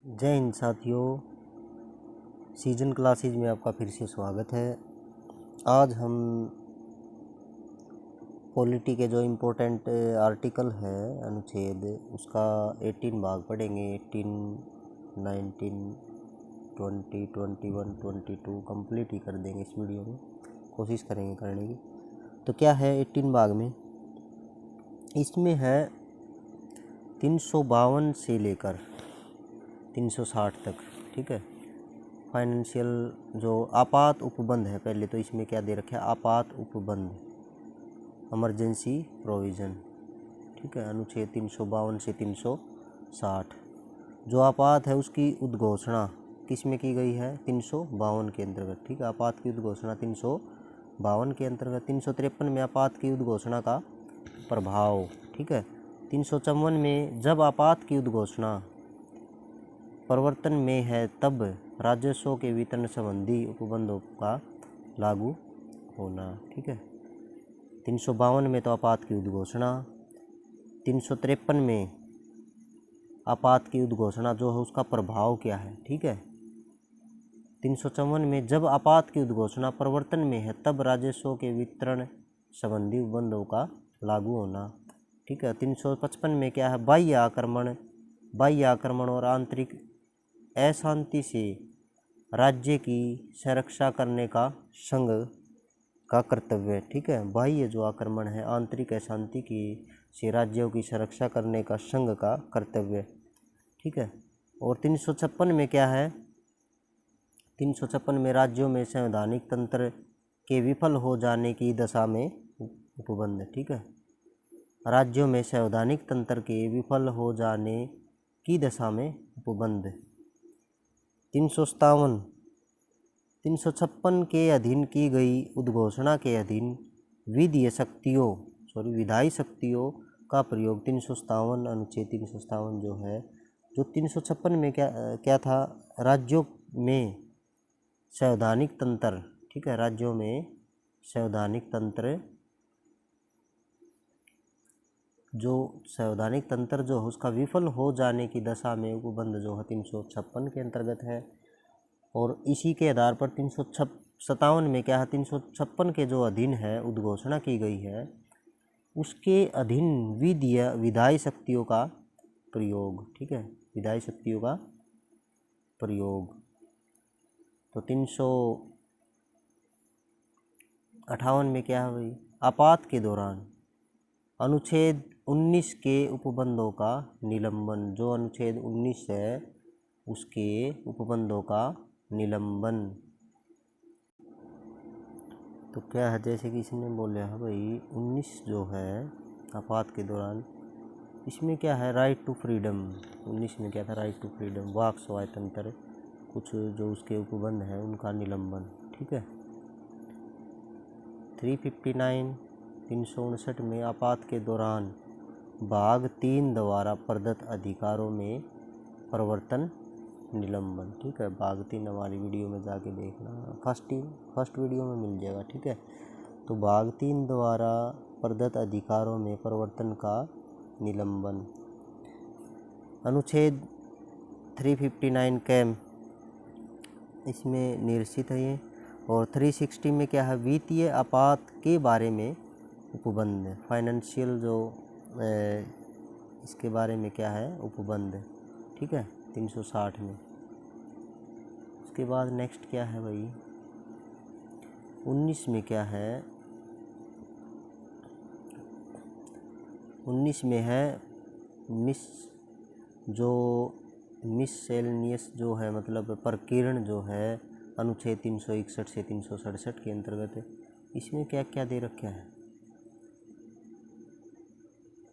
जय हिंद साथियों, season classes में आपका फिर से स्वागत है। आज हम पॉलिटी के जो इम्पोर्टेंट आर्टिकल है अनुच्छेद उसका 18 भाग पढ़ेंगे। 18, 19, 20, 21, 22 कंप्लीट ही कर देंगे इस वीडियो में, कोशिश करेंगे करने की। तो क्या है 18 भाग में? इसमें है 352 से लेकर 360 तक, ठीक है। फाइनेंशियल जो आपात उपबंध है, पहले तो इसमें क्या दे रखा है? आपात उपबंध, इमरजेंसी प्रोविज़न, ठीक है। अनुच्छेद 352 से 360 जो आपात है उसकी उद्घोषणा किस में की गई है? 352 के अंतर्गत, ठीक है। आपात की उद्घोषणा 352 के अंतर्गत। 353 में आपात की उद्घोषणा का प्रभाव, ठीक है। 354 में जब आपात की उद्घोषणा प्रवर्तन में है तब राजस्व के वितरण संबंधी उपबंधों का लागू होना, ठीक है। 352 में तो आपात की उद्घोषणा, 353 में आपात की उद्घोषणा जो है उसका प्रभाव क्या है, ठीक है। 354 में जब आपात की उद्घोषणा प्रवर्तन में है तब राजस्व के वितरण संबंधी उपबंधों का लागू होना, ठीक है। 355 में क्या है? बाह्य आक्रमण और आंतरिक अशांति से राज्य की संरक्षा करने का संघ का कर्तव्य, ठीक है। बाह्य जो आक्रमण है, आंतरिक अशांति की से राज्यों की सुरक्षा करने का संघ का कर्तव्य, ठीक है। और 356 में क्या है? 356 में राज्यों में संवैधानिक तंत्र के विफल हो जाने की दशा में उपबंध, ठीक है। राज्यों में संवैधानिक तंत्र के विफल हो जाने की दशा में उपबंध। 356 के अधीन की गई उद्घोषणा के अधीन विधायी शक्तियों का प्रयोग 357 अनुच्छेद 357 जो है, जो 356 में क्या था? राज्यों में संवैधानिक तंत्र, ठीक है। राज्यों में संवैधानिक तंत्र जो है उसका विफल हो जाने की दशा में उपबंध जो है 356 के अंतर्गत है। और इसी के आधार पर 357 में क्या है? 356 के जो अधीन है उद्घोषणा की गई है उसके अधीन विधायी शक्तियों का प्रयोग, ठीक है। विधायी शक्तियों का प्रयोग। तो 358 में क्या है भाई? आपात के दौरान अनुच्छेद 19 के उपबंधों का निलंबन। जो अनुच्छेद 19 है उसके उपबंधों का निलंबन। तो क्या है? जैसे कि इसने बोला है भाई 19 जो है आपात के दौरान, इसमें क्या है? Right to freedom. 19 में क्या था? राइट टू फ्रीडम, वाक स्वातंत्र, कुछ जो उसके उपबंध है उनका निलंबन, ठीक है। 359 359 में आपात के दौरान भाग 3 द्वारा प्रदत्त अधिकारों में परिवर्तन निलंबन, ठीक है। भाग 3 हमारी वीडियो में जाके देखना, फर्स्ट वीडियो में मिल जाएगा, ठीक है। तो भाग 3 द्वारा प्रदत्त अधिकारों में परिवर्तन का निलंबन। अनुच्छेद 359 कैम इसमें निरसित है ये। और 360 में क्या है? वित्तीय आपात के बारे में उपबंध, फाइनेंशियल जो इसके बारे में क्या है? उपबंध, ठीक है। 360 में। उसके बाद नेक्स्ट क्या है भाई? 19 में क्या है? 19 में है मिससेलेनियस जो है, मतलब प्रकीर्ण जो है, अनुच्छेद 361 से 367 के अंतर्गत। इसमें क्या क्या दे रखा है?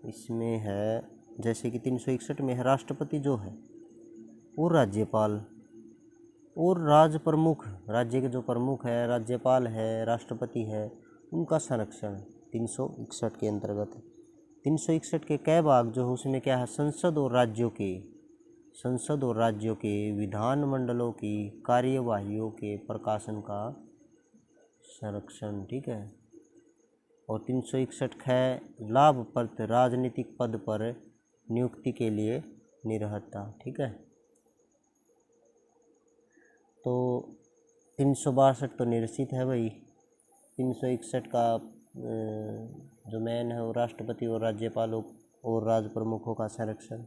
इसमें है जैसे कि 361 में है राष्ट्रपति जो है और राज्यपाल और राज प्रमुख, राज्य के जो प्रमुख है, राज्यपाल है, राष्ट्रपति है, उनका संरक्षण 361 के अंतर्गत। 361 के कई भाग जो है उसमें क्या है? संसद और राज्यों के विधानमंडलों की कार्यवाहियों के प्रकाशन का संरक्षण, ठीक है। और 361 है लाभप्रद राजनीतिक पद पर नियुक्ति के लिए निरहता, ठीक है। तो 362 तो निरसित है भाई। 361 का जो मेन है वो राष्ट्रपति और राज्यपालों और राज्य प्रमुखों का संरक्षण।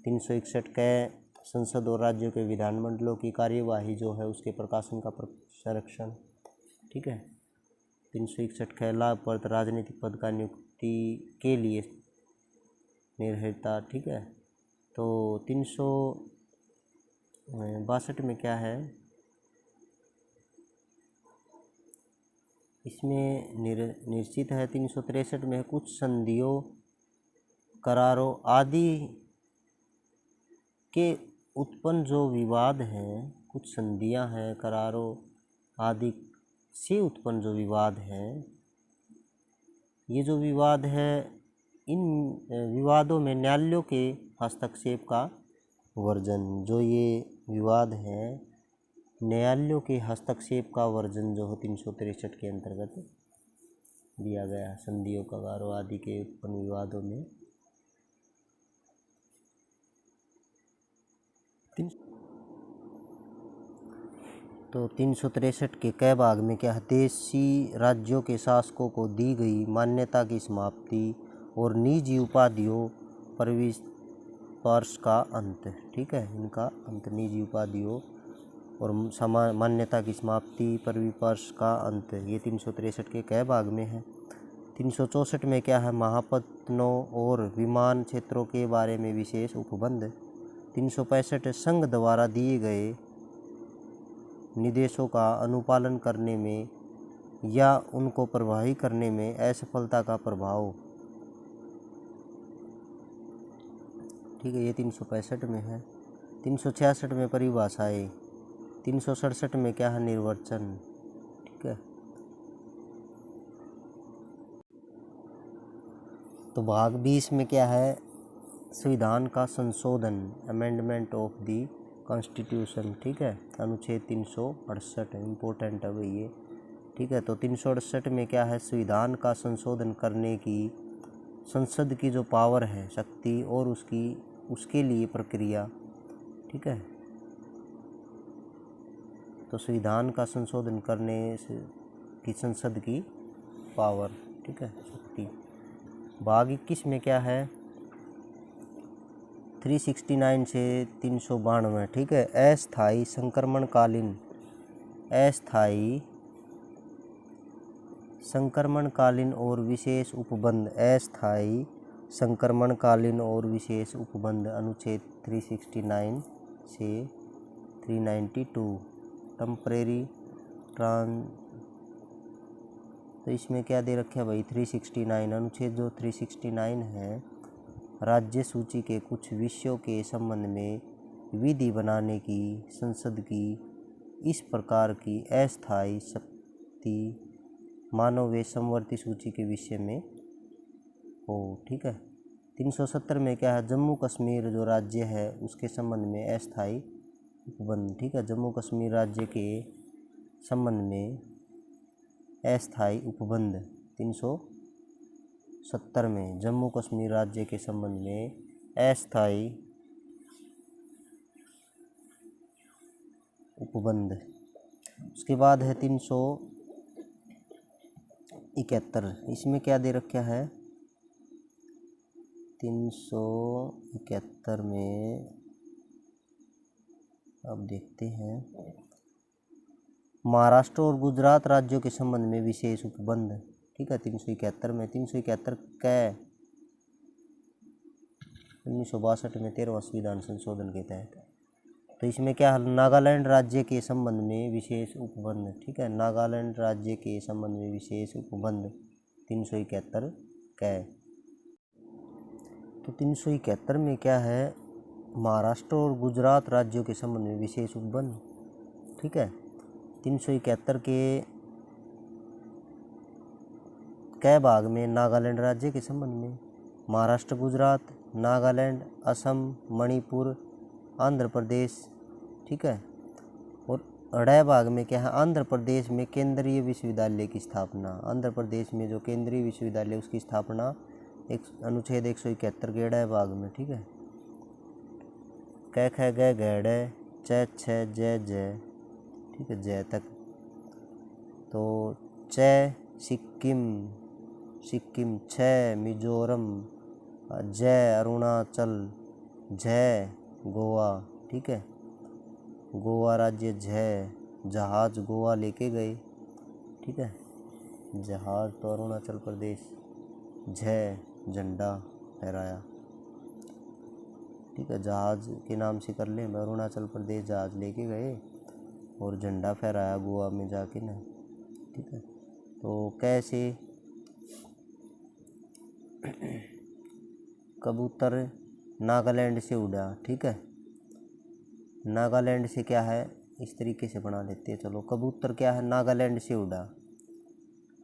361 के संसद और राज्यों के विधानमंडलों की कार्यवाही जो है उसके प्रकाशन का संरक्षण। ठीक है। 361 के लाभप्रद राजनीतिक पद का नियुक्ति के लिए निर्भरता। ठीक है। तो 362 में क्या है, इसमें निश्चित है। 363 में कुछ संधियों, करारों आदि के उत्पन्न जो विवाद हैं, कुछ संधियां हैं, करारों आदि से उत्पन्न जो विवाद है, ये जो विवाद है, इन विवादों में न्यायालयों के हस्तक्षेप का वर्जन। जो ये विवाद है, न्यायालयों के हस्तक्षेप का वर्जन जो है 363 के अंतर्गत दिया गया है। संधियों, करारों आदि के उत्पन्न विवादों में तो 363 के क भाग में क्या है, देशी राज्यों के शासकों को दी गई मान्यता की समाप्ति और निजी उपाधियों पर विस्पर्श का अंत। ठीक है, इनका अंत, निजी उपाधियों और मान्यता की समाप्ति पर विस्पर्श का अंत, ये 363 के क भाग में है। 364 में क्या है, महापत्तनों और विमान क्षेत्रों के बारे में विशेष उपबंध। 365 संघ द्वारा दिए गए निर्देशों का अनुपालन करने में या उनको प्रभावी करने में असफलता का प्रभाव। ठीक है, ये 365 में है। 366 में परिभाषाएं। 367 में क्या है, निर्वचन। ठीक है। तो भाग 20 में क्या है, संविधान का संशोधन, अमेंडमेंट ऑफ दी कॉन्स्टिट्यूशन। ठीक है, अनुच्छेद 368 इम्पोर्टेंट है भाई ये। ठीक है। तो 368 में क्या है, संविधान का संशोधन करने की संसद की जो पावर है, शक्ति और उसके लिए प्रक्रिया। ठीक है। तो संविधान का संशोधन करने की संसद की पावर। ठीक है, शक्ति। भाग 21 में क्या है, 369 से 392। ठीक है, अस्थायी संक्रमणकालीन और विशेष उपबंध। अस्थायी संक्रमणकालीन और विशेष उपबंध, अनुच्छेद 369 से 392। टेम्परेरी तो इसमें क्या दे रखा है भाई, 369 अनुच्छेद जो 369 है, राज्य सूची के कुछ विषयों के संबंध में विधि बनाने की संसद की इस प्रकार की अस्थायी शक्ति मानव व समवर्ती सूची के विषय में हो। ठीक है। 370 में क्या है, जम्मू कश्मीर जो राज्य है उसके संबंध में अस्थायी उपबंध। ठीक है, जम्मू कश्मीर राज्य के संबंध में अस्थायी उपबंध। 370 में जम्मू कश्मीर राज्य के संबंध में अस्थायी उपबंध। उसके बाद है 371। इसमें क्या दे रखा है, 371 में अब देखते हैं, महाराष्ट्र और गुजरात राज्यों के संबंध में विशेष उपबंध। ठीक है, 371 में। 371 कै 1962 में 13वां संविधान संशोधन के तहत। तो इसमें क्या है, नागालैंड राज्य के संबंध में विशेष उपबंध। ठीक है, नागालैंड राज्य के संबंध में विशेष उपबंध 371 कै। तो 371 में क्या है, महाराष्ट्र और गुजरात राज्यों के संबंध में विशेष उपबंध। ठीक है, 371 के कै भाग में नागालैंड राज्य के संबंध में, महाराष्ट्र, गुजरात, नागालैंड, असम, मणिपुर, आंध्र प्रदेश। ठीक है। और अड़ै भाग में क्या है, आंध्र प्रदेश में केंद्रीय विश्वविद्यालय की स्थापना। आंध्र प्रदेश में जो केंद्रीय विश्वविद्यालय उसकी स्थापना एक अनुच्छेद 171 के अड़ै भाग में। ठीक है। कै ख गै गै ड़ै, चै छ जै जै, ठीक है, जय तक। तो च सिक्किम, सिक्किम, छ मिजोरम, जय अरुणाचल, जय गोवा, ठीक है, गोवा राज्य, जय जहाज गोवा लेके गए, ठीक है, जहाज तो अरुणाचल प्रदेश, जय झंडा फहराया, ठीक है, जहाज के नाम से कर ले, अरुणाचल प्रदेश जहाज लेके गए और झंडा फहराया गोवा में जाके ना, ठीक है। तो कैसे कबूतर नागालैंड से उड़ा, ठीक है, नागालैंड से क्या है, इस तरीके से बना लेते हैं। चलो, कबूतर क्या है, नागालैंड से उड़ा।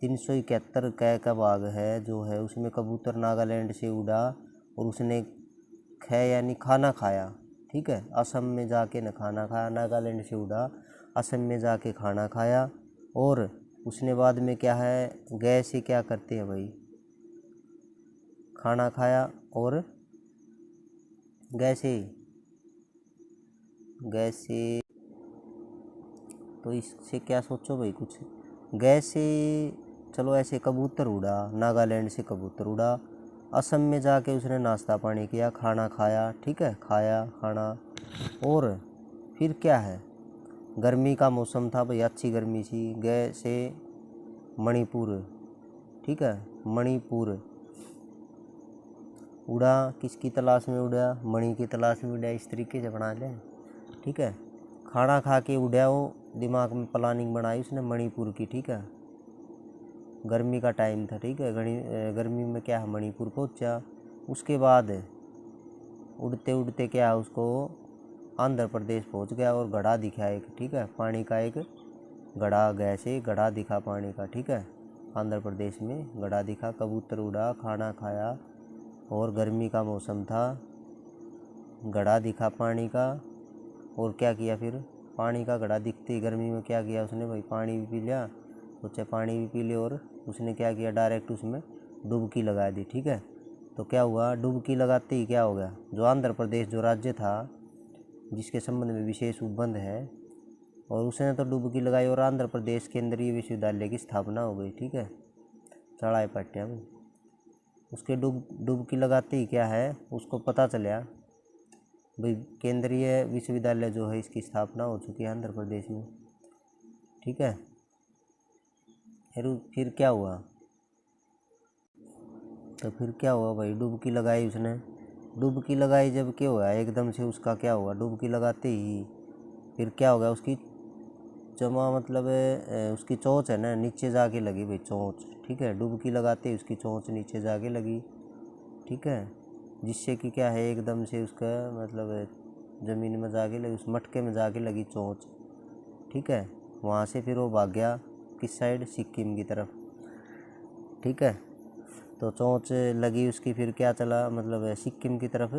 371 कै का भाग है जो है, उसमें कबूतर नागालैंड से उड़ा और उसने ख यानी खाना खाया, ठीक है, असम में जाके न खाना खाया, नागालैंड से उड़ा, असम में जाके खाना खाया, और उसने बाद में क्या है, गए से क्या करते हैं भाई, खाना खाया और गए से, तो इससे क्या सोचो भाई कुछ, गए से, चलो ऐसे कबूतर उड़ा, नागालैंड से कबूतर उड़ा, असम में जाके उसने नाश्ता पानी किया, खाना खाया, ठीक है, खाया खाना, और फिर क्या है, गर्मी का मौसम था भाई, अच्छी गर्मी थी, गए से मणिपुर, ठीक है, मणिपुर उड़ा, किसकी तलाश में उड़ा, मणि की तलाश में उड़ा, इस तरीके से बना लें, ठीक है, खाना खा के उड़ा, वो दिमाग में प्लानिंग बनाई उसने मणिपुर की, ठीक है, गर्मी का टाइम था, ठीक है, गर्मी में क्या है, मणिपुर पहुंचा, उसके बाद उड़ते उड़ते क्या है, उसको आंध्र प्रदेश पहुंच गया और घड़ा दिखा एक, ठीक है, पानी का एक घड़ा, गए से घड़ा दिखा पानी का, ठीक है, आंध्र प्रदेश में घड़ा दिखा, कबूतर उड़ा, खाना खाया और गर्मी का मौसम था, घड़ा दिखा पानी का, और क्या किया फिर, पानी का घड़ा दिखते ही गर्मी में क्या किया उसने भाई, पानी भी पी लिया, सोचा पानी भी पी लिया, और उसने क्या किया, डायरेक्ट उसमें डुबकी लगा दी, ठीक है। तो क्या हुआ, डुबकी लगाते ही क्या हो गया, जो आंध्र प्रदेश जो राज्य था जिसके संबंध में विशेष उपबंध है, और उसने तो डुबकी लगाई और आंध्र प्रदेश केंद्रीय विश्वविद्यालय की स्थापना हो गई, ठीक है, चढ़ाई पाट्या में। उसके डुबकी लगाते ही क्या है, उसको पता चला भाई केंद्रीय विश्वविद्यालय जो है इसकी स्थापना हो चुकी है आंध्र प्रदेश में, ठीक है। फिर क्या हुआ, तो फिर क्या हुआ भाई, डुबकी लगाई उसने, डुबकी लगाई जब क्या हुआ, एकदम से उसका क्या हुआ, डुबकी लगाते ही फिर क्या हो गया, उसकी जमा मतलब उसकी चोंच है ना नीचे जाके लगी भाई, चोंच, ठीक है, डुबकी लगाते ही उसकी चोंच नीचे जाके लगी, ठीक है, जिससे कि क्या है, एकदम से उसका मतलब ज़मीन में जाके लगी, उस मटके में जाके लगी चोंच, ठीक है, वहाँ से फिर वो भाग गया किस साइड, सिक्किम की तरफ, ठीक है। तो चोंच लगी उसकी, फिर क्या चला, मतलब सिक्किम की तरफ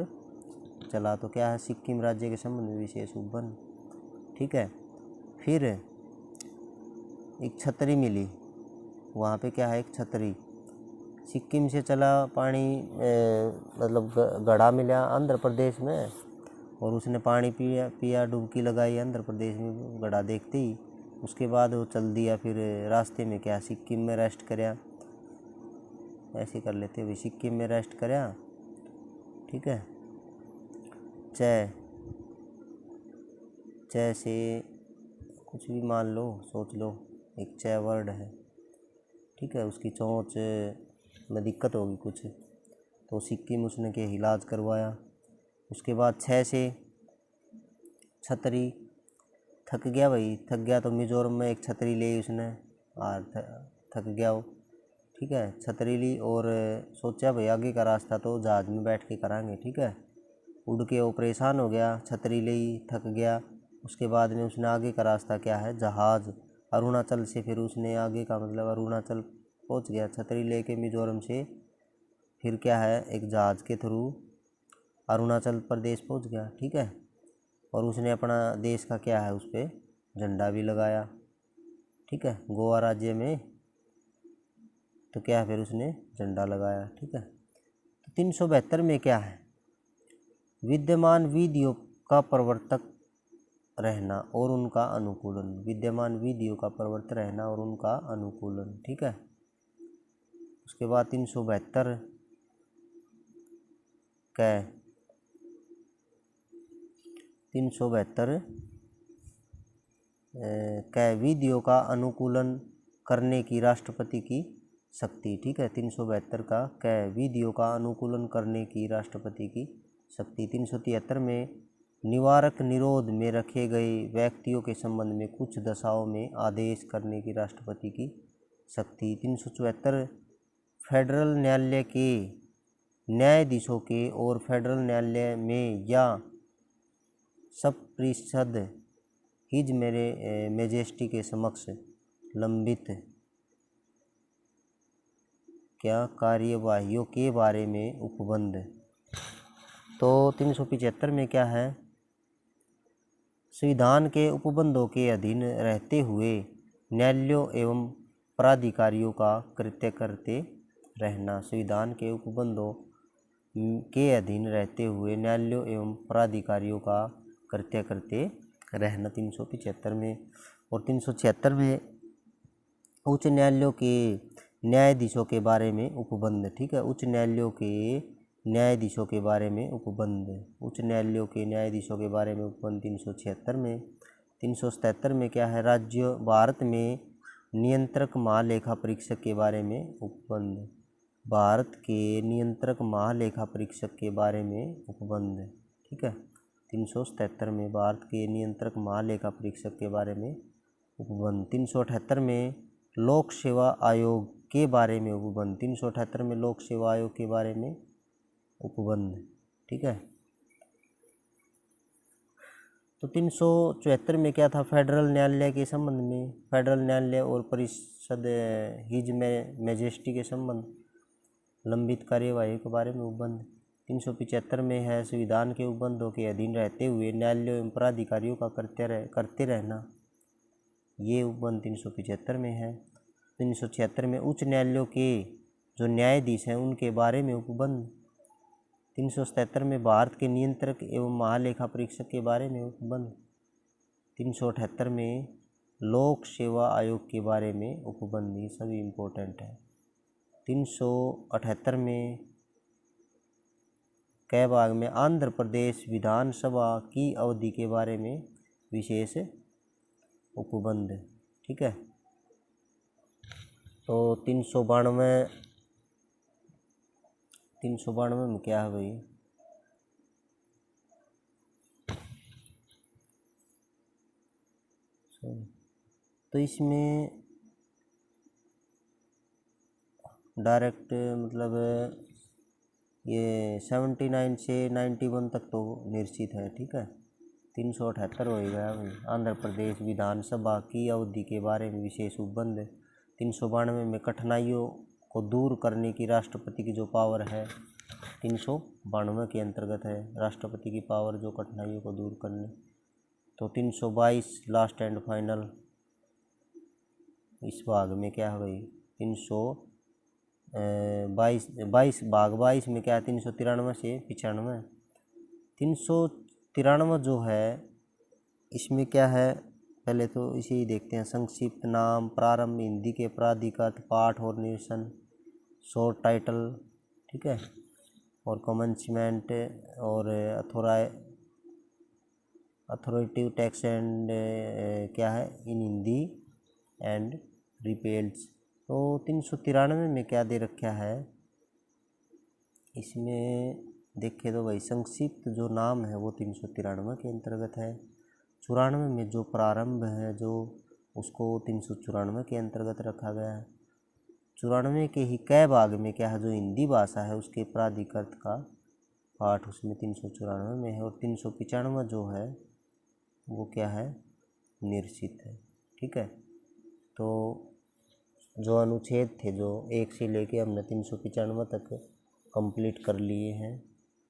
चला, तो क्या है, सिक्किम राज्य के संबंध में विशेष उपबंध, ठीक है। फिर एक छतरी मिली, वहाँ पे क्या है, एक छतरी, सिक्किम से चला पानी, मतलब घड़ा मिला आंध्र प्रदेश में, और उसने पानी पिया डुबकी लगाई आंध्र प्रदेश में घड़ा देखते ही, उसके बाद वो चल दिया, फिर रास्ते में क्या, सिक्किम में रेस्ट कराया, ऐसे कर लेते हुए सिक्किम में रेस्ट कराया, ठीक है। च से कुछ भी मान लो, सोच लो, एक च वर्ड है, ठीक है, उसकी चोंच में दिक्कत होगी कुछ, तो सिक्किम उसने के इलाज करवाया। उसके बाद 6 से छतरी, थक गया भाई, थक गया तो मिजोरम में एक छतरी ली उसने, और थक गया वो, ठीक है, छतरी ली और सोचा भाई आगे का रास्ता तो जहाज़ में बैठ के करांगे, ठीक है, उड़ के वो परेशान हो गया, छतरी ली, थक गया, उसके बाद में उसने आगे का रास्ता क्या है, जहाज़, अरुणाचल से फिर उसने आगे का मतलब अरुणाचल पहुंच गया, छतरी लेके मिजोरम से फिर क्या है, एक जहाज़ के थ्रू अरुणाचल प्रदेश पहुंच गया, ठीक है, और उसने अपना देश का क्या है उस पर झंडा भी लगाया, ठीक है, गोवा राज्य में, तो क्या है, फिर उसने झंडा लगाया, ठीक है। तो 372 में क्या है, विद्यमान विधियों का प्रवर्तक रहना और उनका अनुकूलन, विद्यमान विधियों का प्रवर्तित रहना और उनका अनुकूलन, ठीक है। उसके बाद 372 विधियों का अनुकूलन करने की राष्ट्रपति की शक्ति, ठीक है। 372 का विधियों का अनुकूलन करने की राष्ट्रपति की शक्ति। 373 में निवारक निरोध में रखे गए व्यक्तियों के संबंध में कुछ दशाओं में आदेश करने की राष्ट्रपति की शक्ति। 374 फेडरल न्यायालय के न्यायाधीशों के और फेडरल न्यायालय में या सब परिषद हिज मेजेस्टी के समक्ष लंबित क्या कार्यवाहियों के बारे में उपबंध। तो 375 में क्या है, संविधान के उपबंधों के अधीन रहते हुए न्यायालयों एवं प्राधिकारियों का कृत्य करते रहना। संविधान के उपबंधों के अधीन रहते हुए न्यायालयों एवं प्राधिकारियों का कृत्य करते रहना 375 में। और 376 में उच्च न्यायालयों के न्यायाधीशों के बारे में उपबंध, ठीक है। उच्च न्यायालयों के न्यायाधीशों के बारे में उपबंध, उच्च न्यायालयों के न्यायाधीशों के बारे में उपबंध 376 में। 377 में क्या है, राज्य भारत में नियंत्रक महालेखा परीक्षक के बारे में उपबंध, भारत के नियंत्रक महालेखा परीक्षक के बारे में उपबंध, ठीक है। 377 में भारत के नियंत्रक महालेखा परीक्षक के बारे में उपबंध। 378 में लोक सेवा आयोग के बारे में उपबंध, 378 में लोक सेवा आयोग के बारे में उपबंध, ठीक है। तो 374 में क्या था, फेडरल न्यायालय के संबंध में, फेडरल न्यायालय और परिषद हिज मेजेस्टी के संबंध लंबित कार्यवाही के बारे में उपबंध। 375 में है संविधान के उपबंधों के अधीन रहते हुए न्यायालयों एवं प्राधिकारियों का करते रहना, ये उपबंध 375 में है। 376 में उच्च न्यायालयों के जो न्यायाधीश हैं उनके बारे में उपबंध। 377 में भारत के नियंत्रक एवं महालेखा परीक्षक के बारे में उपबंध। 378 में लोक सेवा आयोग के बारे में उपबंध, ये सभी इम्पोर्टेंट है। 378 में कै भाग में आंध्र प्रदेश विधानसभा की अवधि के बारे में विशेष उपबंध, ठीक है। तो 392 में क्या है भाई, तो इसमें डायरेक्ट मतलब ये 79 से 91 तक तो निश्चित है, ठीक है। 378 हो गया भाई, आंध्र प्रदेश विधानसभा की अवधि के बारे में विशेष उपबंध। 392 में कठिनाइयों को दूर करने की राष्ट्रपति की जो पावर है, 392 के अंतर्गत है राष्ट्रपति की पावर जो कठिनाइयों को दूर करने। तो 322 लास्ट एंड फाइनल, इस भाग में क्या है भाई, 322 भाग 22 में क्या है, 393 से 95। 393 जो है इसमें क्या है, पहले तो इसे ही देखते हैं। संक्षिप्त नाम, प्रारंभ, हिंदी के प्राधिकृत पाठ और निरसन, शॉर्ट टाइटल, ठीक है। और कमेंसमेंट और अथॉरिटिव टेक्स्ट एंड क्या है इन हिंदी एंड रिपेल्स। तो 393 में क्या दे रखा है, इसमें देखे तो भाई संक्षिप्त जो नाम है वो 393 के अंतर्गत है। 94 में जो प्रारंभ है जो उसको 394 के अंतर्गत रखा गया है। 94 के ही कै भाग में क्या है, जो हिंदी भाषा है उसके प्राधिकृत का पाठ उसमें 394 में है। और 395 जो है वो क्या है, निश्चित है, ठीक है। तो जो अनुच्छेद थे जो 1 से लेके हमने 395 तक कंप्लीट कर लिए हैं,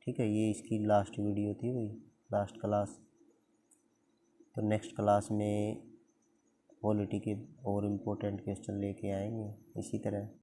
ठीक है। ये इसकी लास्ट वीडियो थी भाई, लास्ट क्लास। तो नेक्स्ट क्लास में पॉलिटी के और इम्पोर्टेंट क्वेश्चन लेके आएंगे इसी तरह।